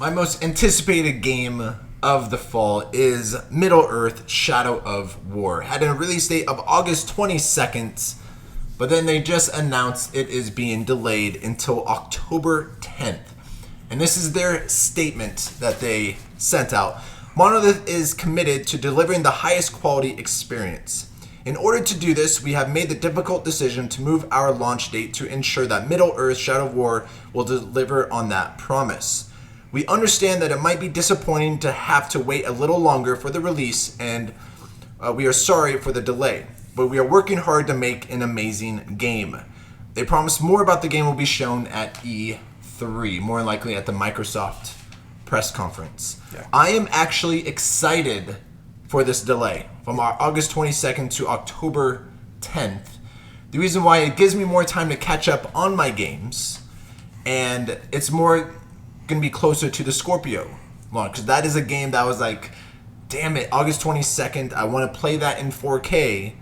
My most anticipated game of the fall is Middle-earth: Shadow of War. Had a release date of August 22nd, but then they just announced it is being delayed until October 10th. And this is their statement that they sent out. Monolith is committed to delivering the highest quality experience. In order to do this, we have made the difficult decision to move our launch date to ensure that Middle-earth: Shadow of War will deliver on that promise. We understand that it might be disappointing to have to wait a little longer for the release, and we are sorry for the delay, but we are working hard to make an amazing game. They promise more about the game will be shown at E3, more than likely at the Microsoft press conference. Yeah. I am actually excited for this delay from August 22nd to October 10th. The reason why, it gives me more time to catch up on my games, and it's more going to be closer to the Scorpio launch, because that is a game that was like, damn it, August 22nd, I want to play that in 4K.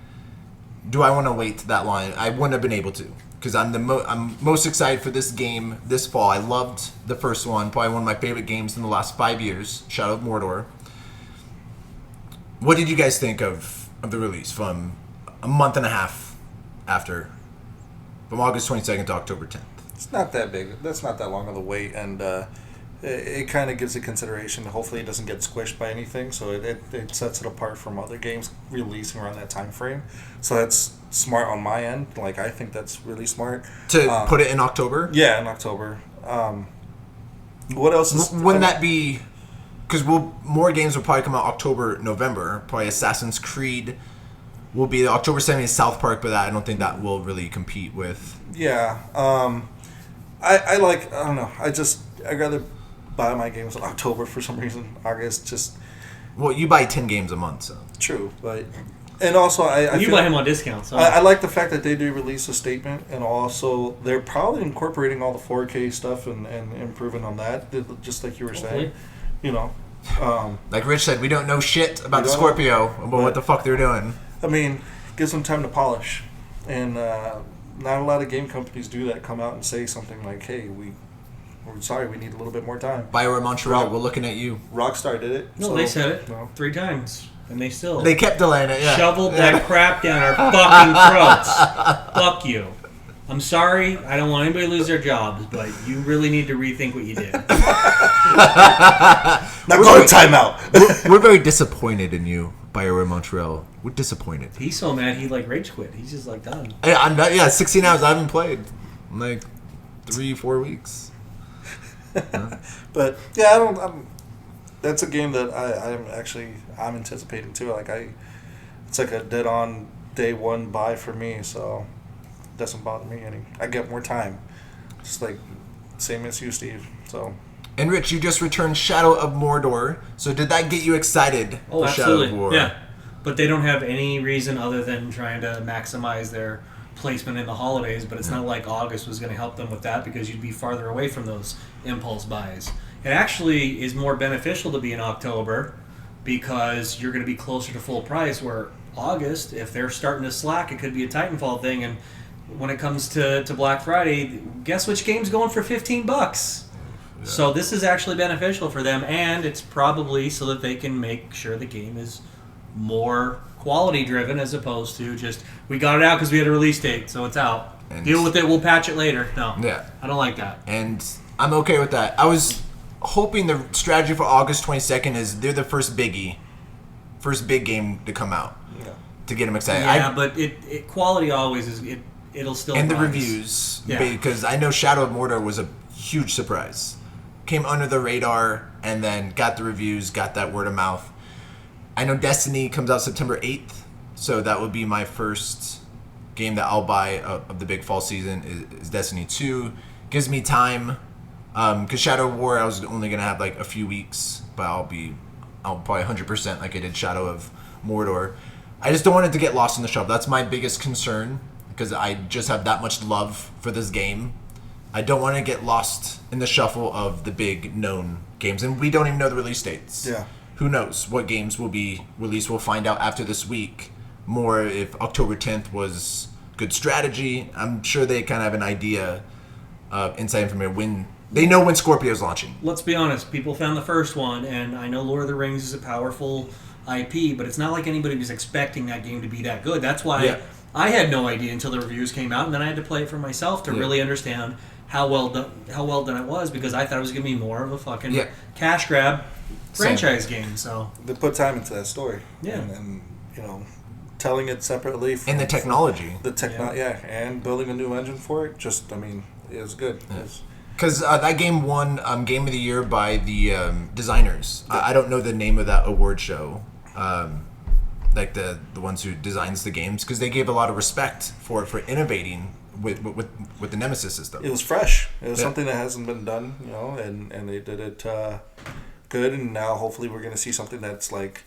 Do I want to wait that long? I wouldn't have been able to, because I'm most excited for this game this fall. I loved the first one, probably one of my favorite games in the last 5 years, Shadow of Mordor. What did you guys think of the release from a month and a half after, from August 22nd to October 10th? It's not that big. That's not that long of a wait, and it kind of gives it consideration. Hopefully it doesn't get squished by anything, so it sets it apart from other games releasing around that time frame. So that's smart on my end. Like, I think that's really smart. To put it in October? Yeah, in October. What else is... Wouldn't that be... Because more games will probably come out October, November. Probably Assassin's Creed will be October 7th, South Park, but I don't think that will really compete with... Yeah. I don't know. I'd rather buy my games in October for some reason. August just... Well, you buy 10 games a month, so... True, but... And also, you buy him on discount, so... I like the fact that they do release a statement, and also they're probably incorporating all the 4K stuff and improving on that, just like you were saying. You know. Like Rich said, we don't know shit about the Scorpio, about what the fuck they're doing. I mean, gives them time to polish. And not a lot of game companies do that, come out and say something like, hey, we're sorry, we need a little bit more time. BioWare Montreal, we're looking at you. Rockstar did it. No, they said it 3 times. And they kept delaying it, yeah. Shoveled that crap down our fucking throats. Fuck you. I'm sorry, I don't want anybody to lose their jobs, but you really need to rethink what you did. Now go to timeout. We're very disappointed in you, BioWare Montreal. We're disappointed. He's so mad he rage quit. He's just done. Yeah, 16 hours I haven't played. Like 3-4 weeks. But yeah, that's a game that I'm anticipating too. It's like a dead on day one buy for me, so it doesn't bother me any. I get more time, just like same as you, Steve. So. And Rich, you just returned Shadow of Mordor. So did that get you excited for Shadow of War? Yeah, but they don't have any reason other than trying to maximize their placement in the holidays. But it's not like August was going to help them with that, because you'd be farther away from those impulse buys. It actually is more beneficial to be in October, because you're going to be closer to full price, where August, if they're starting to slack, it could be a Titanfall thing. And when it comes to Black Friday, guess which game's going for $15? Yeah. So this is actually beneficial for them, and it's probably so that they can make sure the game is more quality driven, as opposed to just, we got it out because we had a release date, so it's out. And deal with it, we'll patch it later. No. Yeah. I don't like that. And I'm okay with that. I was hoping the strategy for August 22nd is they're the first big game to come out. Yeah. To get them excited. Yeah, but it quality always is, it'll still and rise. The reviews. Yeah. Because I know Shadow of Mordor was a huge surprise. Came under the radar, and then got the reviews, got that word of mouth. I know Destiny comes out September 8th, so that would be my first game that I'll buy of the big fall season is Destiny 2. Gives me time, because Shadow of War I was only going to have a few weeks, but I'll probably 100% like I did Shadow of Mordor. I just don't want it to get lost in the shuffle. That's my biggest concern, because I just have that much love for this game. I don't want to get lost in the shuffle of the big known games. And we don't even know the release dates. Yeah. Who knows what games will be released. We'll find out after this week more if October 10th was good strategy. I'm sure they kind of have an idea of inside information when They know when Scorpio's launching. Let's be honest. People found the first one, and I know Lord of the Rings is a powerful IP, but it's not like anybody was expecting that game to be that good. That's why I had no idea until the reviews came out, and then I had to play it for myself to really understand how well done it was, because I thought it was going to be more of a fucking cash grab franchise game. So they put time into that story. Yeah. And telling it separately. And the technology. And building a new engine for it. Just, it was good. Because that game won Game of the Year by the designers. I don't know the name of that award show. Like the ones who designs the games, because they gave a lot of respect for innovating with the Nemesis system. It was fresh. It was something that hasn't been done, and they did it good. And now hopefully we're going to see something that's like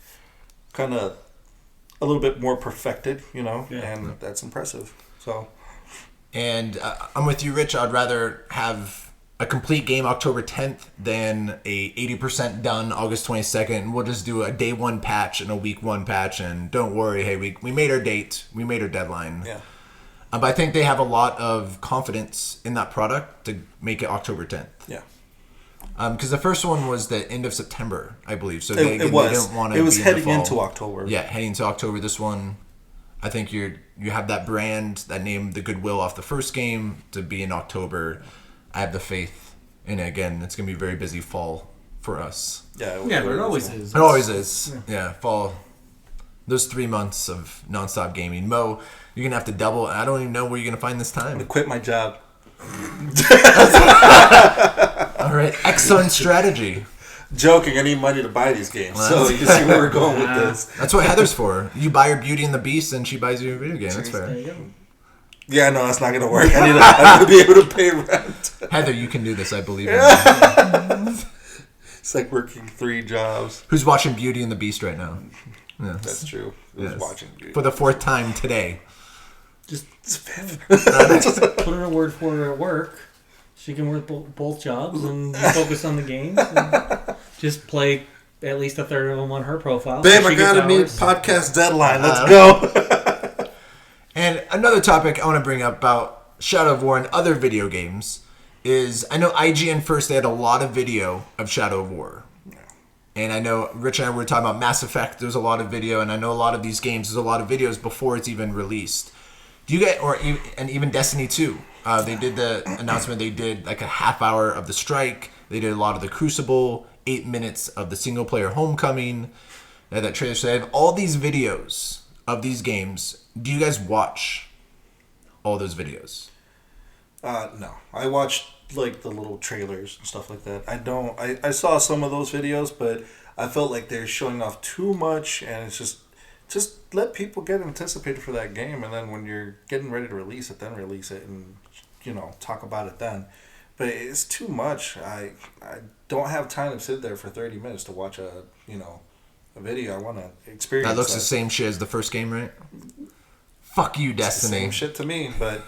kind of a little bit more perfected, and that's impressive. So, and I'm with you, Rich. I'd rather have a complete game October 10th than a 80% done August 22nd. And we'll just do a day one patch and a week one patch, and don't worry, hey, we made our date, we made our deadline. Yeah. But I think they have a lot of confidence in that product to make it October 10th. Yeah. Because the first one was the end of September, I believe. So it didn't want to. It was be heading in the fall. into October. Yeah, heading to October. This one, I think you have that brand, that name, the goodwill off the first game to be in October. I have the faith, and again, it's gonna be a very busy fall for us. Yeah, but it always is. It always is. Yeah, fall. Those 3 months of nonstop gaming. Mo, you're gonna have to double. I don't even know where you're gonna find this time. I'm gonna quit my job. All right, excellent strategy. Joking, I need money to buy these games. So you see where we're going with this. That's what Heather's for. You buy her Beauty and the Beast, and she buys you a video game. That's fair. There you go. Yeah, no, that's not gonna work. I need to be able to pay rent. Heather, you can do this. I believe in you. It's like working 3 jobs. Who's watching Beauty and the Beast right now? Yes. That's true. Who's watching Beauty? For the 4th time today. Just It's 5th. put her a word for her at work. She can work both jobs and focus on the games. And just play at least a third of them on her profile. Babe, so I gotta meet hours. podcast deadline. Let's go. And another topic I want to bring up about Shadow of War and other video games is, I know IGN first, they had a lot of video of Shadow of War. And I know Rich and I were talking about Mass Effect. There's a lot of video, and I know a lot of these games, there's a lot of videos before it's even released. Do you get, and even Destiny 2, they did the announcement, they did like a half hour of the strike. They did a lot of the Crucible, 8 minutes of the single player Homecoming. They had that trailer. So they have all these videos of these games. Do you guys watch all those videos? No. I watched like the little trailers and stuff like that. I saw some of those videos, but I felt like they're showing off too much, and it's just let people get anticipated for that game, and then when you're getting ready to release it, then release it and talk about it then. But it's too much. I don't have time to sit there for 30 minutes to watch a video. I want to experience That looks the same shit as the first game, right? Fuck you, Destiny. Same shit to me, but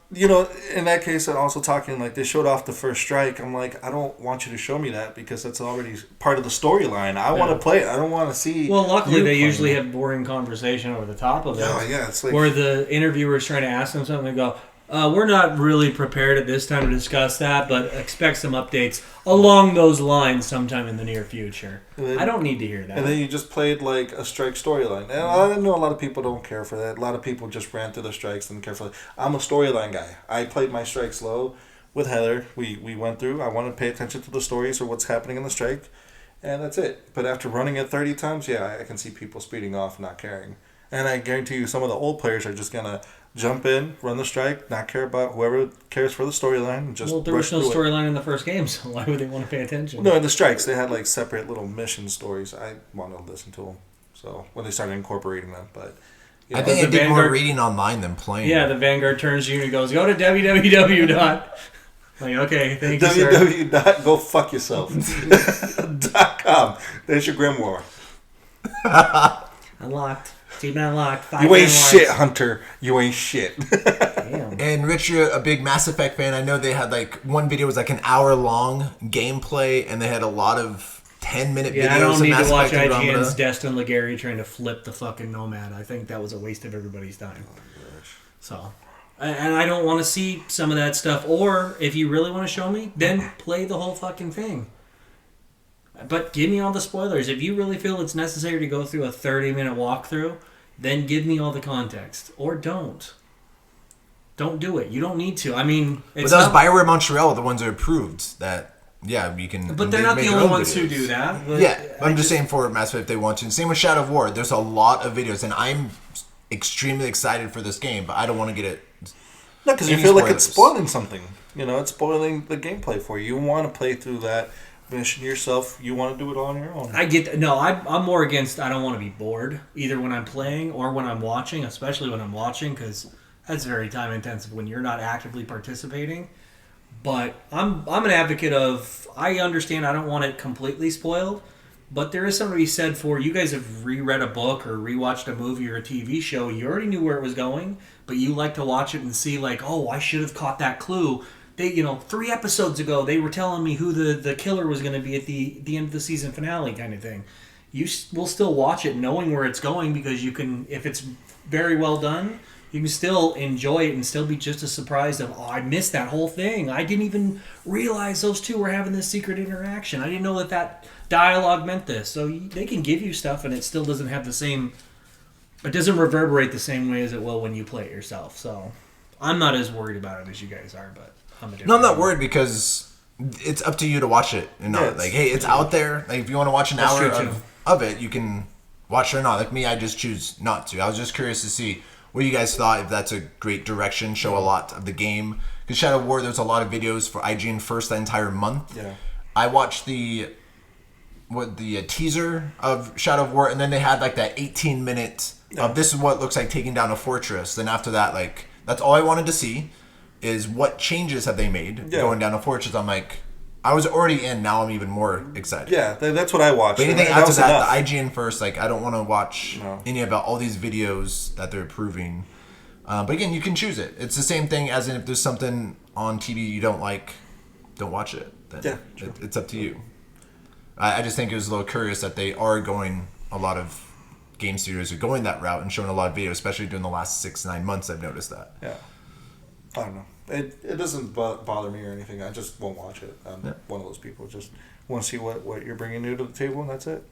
in that case, and also talking like they showed off the first strike. I'm like, I don't want you to show me that because that's already part of the storyline. I want to play it. I don't want to see. Well, luckily they usually have boring conversation over the top of it. Oh yeah, it's like where the interviewer's trying to ask them something and go, we're not really prepared at this time to discuss that, but expect some updates along those lines sometime in the near future. I don't need to hear that. And then you just played like a strike storyline. And I know a lot of people don't care for that. A lot of people just ran through the strikes and care for that. I'm a storyline guy. I played my strike slow with Heather. We went through. I want to pay attention to the stories or what's happening in the strike. And that's it. But after running it 30 times, I can see people speeding off, not caring. And I guarantee you some of the old players are just going to jump in, run the strike, not care about whoever cares for the storyline, and just there was no storyline in the first game, so why would they want to pay attention? No, in the strikes, they had like separate little mission stories. I wanted to listen to them. So when they started incorporating them, but I think they did more reading online than playing. Yeah, the Vanguard turns to you and goes, "Go to www. Like, okay, thank you, sir. www. Go fuck yourself. .com. There's your grimoire. Unlocked. Keep it unlocked. You ain't shit, Hunter. You ain't shit. Damn. And Rich, you're a big Mass Effect fan. I know they had like one video was like an hour long gameplay, and they had a lot of 10-minute videos. I don't need of Mass to watch Effect IGN's Destin Legary trying to flip the fucking Nomad. I think that was a waste of everybody's time. Oh my gosh. So, And I don't want to see some of that stuff. Or if you really want to show me, then play the whole fucking thing. But give me all the spoilers. If you really feel it's necessary to go through a 30-minute walkthrough, then give me all the context. Or don't. Don't do it. You don't need to. I mean, But those Bioware Montreal are the ones that approved that. Yeah, you can. But they're not the only ones who do that. But yeah, I'm just saying for Mass Effect if they want to. Same with Shadow of War. There's a lot of videos, and I'm extremely excited for this game, but I don't want to get it. No, because you any feel like it's spoilers. spoiling something. You know, it's spoiling the gameplay for you. You want to play through that mission yourself. You want to do it all on your own. I get that. No, I'm more against. I don't want to be bored either when I'm playing or when I'm watching, especially when I'm watching, because that's very time intensive when you're not actively participating. But I'm an advocate of. I understand. I don't want it completely spoiled, but there is something to be said for you guys have reread a book or rewatched a movie or a TV show. You already knew where it was going, but you like to watch it and see like, oh, I should have caught that clue. They, 3 episodes ago, they were telling me who the killer was going to be at the end of the season finale, kind of thing. You will still watch it knowing where it's going because you can, if it's very well done, you can still enjoy it and still be just as surprised of, oh, I missed that whole thing. I didn't even realize those two were having this secret interaction. I didn't know that dialogue meant this. So they can give you stuff and it still doesn't have the same, it doesn't reverberate the same way as it will when you play it yourself. So I'm not as worried about it as you guys are, but I'm a different No, I'm not worried because it's up to you to watch it. Yeah, Like, hey, it's out there. Like, if you want to watch an That's hour true, too. of it, you can watch it or not. Like me, I just choose not to. I was just curious to see what you guys thought. If that's a great direction, show a lot of the game. Because Shadow of War, there's a lot of videos for IGN first that entire month. Yeah. I watched the teaser of Shadow of War, and then they had like that 18-minute of this is what it looks like taking down a fortress. Then after that, like that's all I wanted to see is what changes have they made going down a fortress. I'm like, I was already in. Now I'm even more excited. Yeah, that's what I watched. But anything And after was that, enough. the IGN first, like I don't want to watch any about all these videos that they're approving. But again, you can choose it. It's the same thing as in if there's something on TV you don't like, don't watch it. Then Yeah, true. it's up to you. I just think it was a little curious that they are going, a lot of game studios are going that route and showing a lot of videos, especially during the last 6-9 months. I've noticed that. Yeah. I don't know. It doesn't bother me or anything. I just won't watch it. I'm one of those people. Just want to see what you're bringing new to the table, and that's it.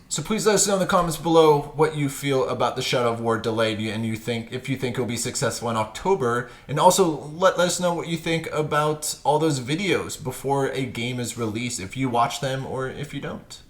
So please let us know in the comments below what you feel about the Shadow of War delay, and if you think it'll be successful in October, and also let us know what you think about all those videos before a game is released, if you watch them or if you don't.